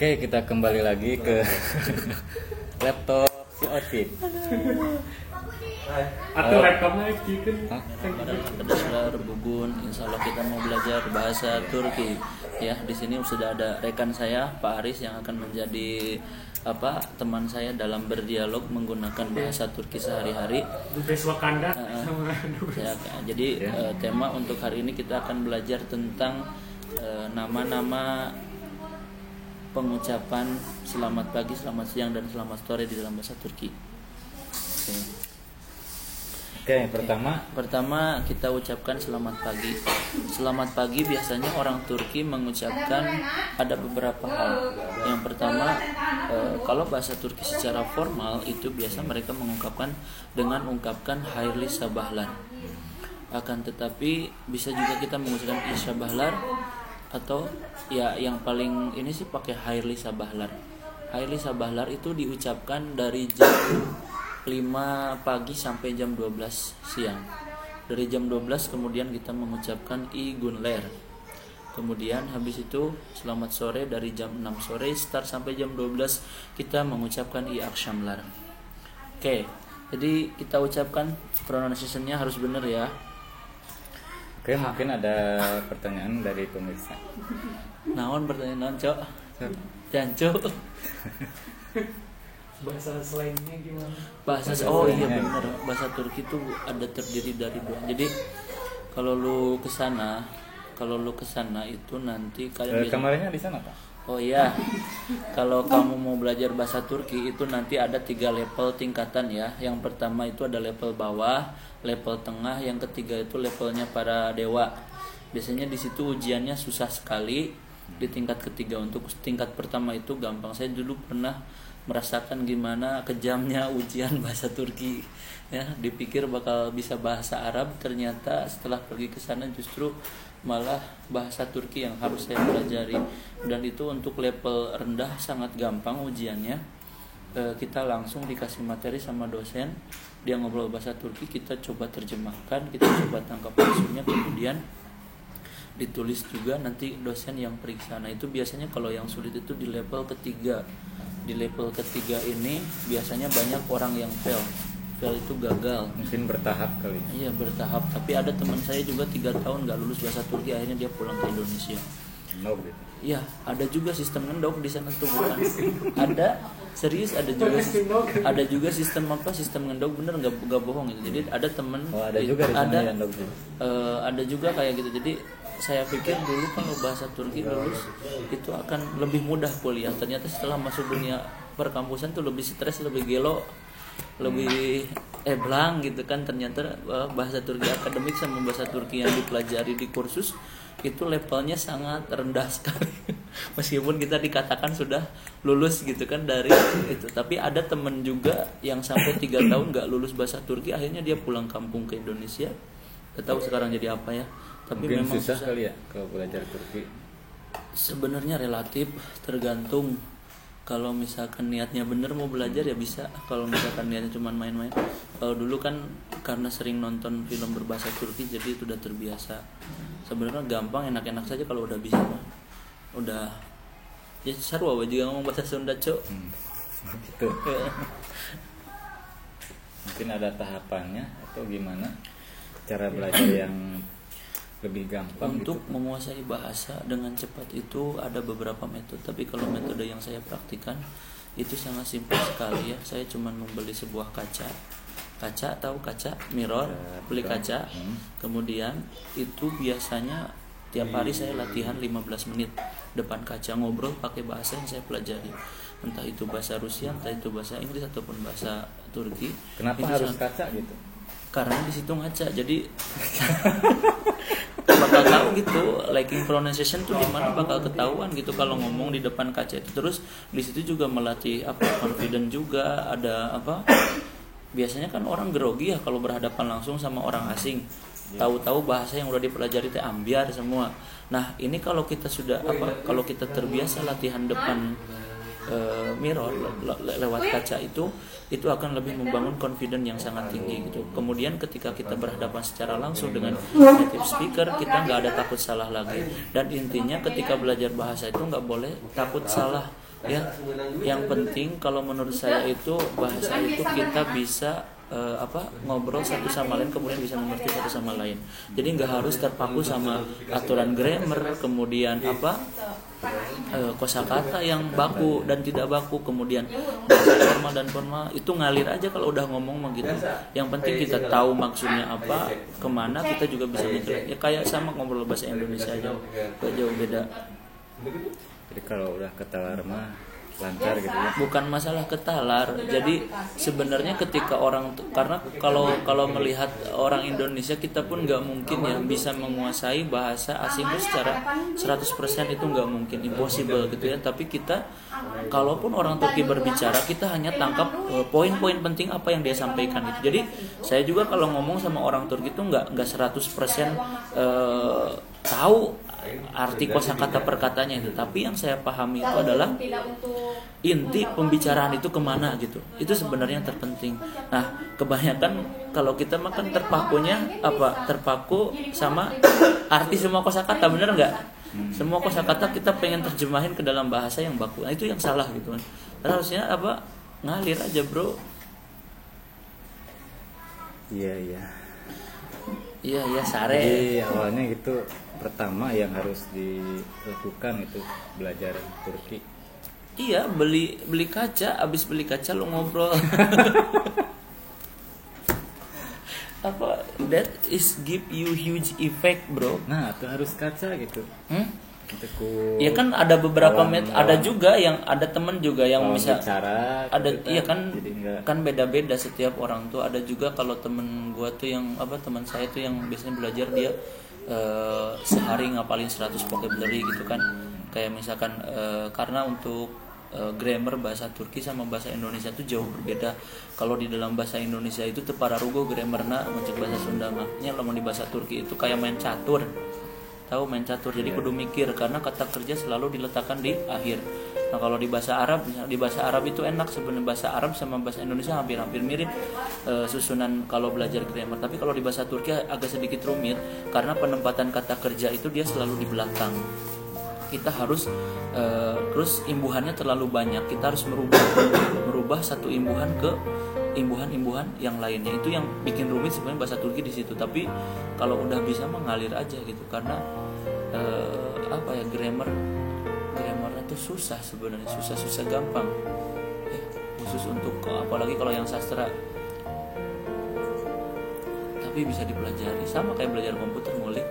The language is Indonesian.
Oke, kita kembali lagi ke laptop si Otik. Atau laptopnya gitu kan. Kedasar Bugun, insya Allah kita mau belajar bahasa Turki. Ya, di sini sudah ada rekan saya Pak Aris yang akan menjadi teman saya dalam berdialog menggunakan bahasa Turki sehari-hari. Dubes Wakanda sama Jadi tema untuk hari ini kita akan belajar tentang nama-nama pengucapan selamat pagi, selamat siang, dan selamat sore di dalam bahasa Turki. Oke, pertama kita ucapkan selamat pagi. Selamat pagi biasanya orang Turki mengucapkan ada beberapa hal. Yang pertama, kalau bahasa Turki secara formal itu biasa mereka mengungkapkan dengan ungkapkan hayırlı sabahlar. Akan tetapi bisa juga kita mengucapkan iyi sabahlar, atau ya yang paling ini sih pakai hayırlı sabahlar. Hayırlı sabahlar itu diucapkan dari jam 5 pagi sampai jam 12 siang. Dari jam 12 kemudian kita mengucapkan iyi günler. Kemudian habis itu selamat sore dari jam 6 sore start sampai jam 12 kita mengucapkan iyi akşamlar. Oke, jadi kita ucapkan pronunciation-nya harus benar ya. Oke, mungkin ada pertanyaan dari pemirsa. Naon pertanyaan Cok? Jancu. bahasa slangnya gimana? Iya benar. Bahasa Turki itu ada terdiri dari dua. Jadi kalau lu kesana itu nanti kalian kamarnya di sana, Pak. Oh iya. Kalau kamu mau belajar bahasa Turki itu nanti ada 3 level tingkatan ya. Yang pertama itu ada level bawah, level tengah, yang ketiga itu levelnya para dewa. Biasanya di situ ujiannya susah sekali. Di tingkat ketiga, untuk tingkat pertama itu gampang. Saya dulu pernah merasakan gimana kejamnya ujian bahasa Turki. Ya, dipikir bakal bisa bahasa Arab, ternyata setelah pergi ke sana justru malah bahasa Turki yang harus saya pelajari. Dan itu untuk level rendah sangat gampang ujiannya. Kita langsung dikasih materi sama dosen, dia ngobrol bahasa Turki, kita coba terjemahkan, kita coba tangkap maksudnya, kemudian ditulis juga, nanti dosen yang periksa. Nah itu biasanya kalau yang sulit itu di level ketiga. Di level ketiga ini biasanya banyak orang yang fail itu gagal. Mungkin bertahap kali. Iya bertahap. Tapi ada teman saya juga 3 tahun gak lulus bahasa Turki, akhirnya dia pulang ke Indonesia. Gitu. Iya, ada juga sistem ngendok di sana tuh, bukan? Ada, serius ada juga sistem sistem ngendok, bener nggak bohong gitu. Jadi ada temen ada juga ada juga kayak gitu. Jadi saya pikir dulu kalau bahasa Turki lulus itu akan lebih mudah kuliah. Ternyata setelah masuk dunia perkampusan tuh lebih stres, lebih gelo, lebih blank gitu kan. Ternyata bahasa Turki akademik sama bahasa Turki yang dipelajari di kursus itu levelnya sangat rendah sekali. Meskipun kita dikatakan sudah lulus gitu kan dari itu, tapi ada temen juga yang sampai 3 tahun gak lulus bahasa Turki, akhirnya dia pulang kampung ke Indonesia. Gak tahu sekarang jadi apa ya. Tapi mungkin memang susah kali ya kalau belajar Turki. Sebenarnya relatif, tergantung. Kalau misalkan niatnya bener mau belajar ya bisa. Kalau misalkan niatnya cuma main-main. Kalau dulu kan karena sering nonton film berbahasa Turki jadi sudah terbiasa. Sebenarnya gampang, enak-enak saja kalau udah bisa mah. Udah ya sarwa juga ngomong bahasa Sunda, Cok. Gitu. Mungkin ada tahapannya atau gimana cara belajar yang lebih gampang untuk gitu. Menguasai bahasa dengan cepat itu ada beberapa metode, tapi kalau metode yang saya praktikan itu sangat simpel sekali ya. Saya cuma membeli sebuah kaca, tahu kaca mirror, beli kaca. Kemudian itu biasanya tiap hari saya latihan 15 menit depan kaca, ngobrol pakai bahasa yang saya pelajari, entah itu bahasa Rusia, entah itu bahasa Inggris ataupun bahasa Turki. Kenapa itu harus kaca gitu? Karena di situ ngaca, jadi bakal tahu gitu lacking pronunciation tuh di mana, bakal ketahuan gitu kalau ngomong di depan kaca itu. Terus di situ juga melatih confident juga. Ada biasanya kan orang grogi ya kalau berhadapan langsung sama orang asing, tahu-tahu bahasa yang udah dipelajari teh ambiar semua. Nah ini kalau kita sudah kalau kita terbiasa latihan depan mirror lewat kaca itu akan lebih membangun confidence yang sangat tinggi gitu. Kemudian ketika kita berhadapan secara langsung dengan native speaker, kita nggak ada takut salah lagi. Dan intinya ketika belajar bahasa itu nggak boleh takut salah ya. Yang penting kalau menurut saya itu bahasa itu kita bisa ngobrol satu sama lain, kemudian bisa mengerti satu sama lain. Jadi nggak harus terpaku sama aturan grammar, kemudian kosakata yang baku dan tidak baku, kemudian bahasa formal dan formal itu ngalir aja kalau udah ngomong begitu. Yang penting kita tahu maksudnya apa, kemana, kita juga bisa menjelaskan. Ya kayak sama ngobrol bahasa Indonesia aja, gak jauh beda. Jadi kalau udah ketalar mah lancar gitu ya. Bukan masalah ketalar. Jadi sebenarnya ketika orang, karena kalau melihat orang Indonesia, kita pun nggak mungkin ya bisa menguasai bahasa asing itu secara 100% itu nggak mungkin, impossible gitu ya. Tapi kita, kalaupun orang Turki berbicara, kita hanya tangkap poin-poin penting apa yang dia sampaikan gitu. Jadi saya juga kalau ngomong sama orang Turki itu nggak 100% tahu arti kosakata perkatanya itu, tapi yang saya pahami itu adalah inti pembicaraan itu kemana gitu. Itu sebenarnya yang terpenting. Nah, kebanyakan kalau kita makan terpaku sama arti semua kosakata, bener nggak? Semua kosakata kita pengen terjemahin ke dalam bahasa yang baku. Nah, itu yang salah gitu kan. Harusnya ngalir aja, bro. Iya, sare. Jadi awalnya gitu, pertama yang harus dilakukan itu belajar Turki. Iya, beli kaca, abis beli kaca lo ngobrol. That is give you huge effect, bro. Nah, itu harus kaca gitu. Ya kan ada beberapa ada juga yang ada temen juga yang bisa bicara, ada gitu, iya kan beda-beda setiap orang tuh. Ada juga kalau temen gua tuh yang teman saya tuh yang biasanya belajar dia sehari ngapalin 100 vocabulary gitu kan. Kayak misalkan karena untuk grammar bahasa Turki sama bahasa Indonesia itu jauh berbeda. Kalau di dalam bahasa Indonesia itu tepararugo grammarna macam bahasa Sunda mah. Kalau di bahasa Turki itu kayak main catur. Tahu main catur, jadi kudu mikir karena kata kerja selalu diletakkan di akhir. Nah, kalau di bahasa Arab itu enak sebenarnya, bahasa Arab sama bahasa Indonesia hampir mirip susunan kalau belajar grammar. Tapi kalau di bahasa Turki agak sedikit rumit karena penempatan kata kerja itu dia selalu di belakang. Kita harus terus imbuhannya terlalu banyak. Kita harus merubah satu imbuhan ke imbuhan yang lainnya. Itu yang bikin rumit sebenarnya bahasa Turki di situ. Tapi kalau udah bisa mengalir aja gitu karena grammarnya tuh susah sebenarnya, susah gampang. Khusus untuk apalagi kalau yang sastra. Tapi bisa dipelajari, sama kayak belajar komputer ngulik.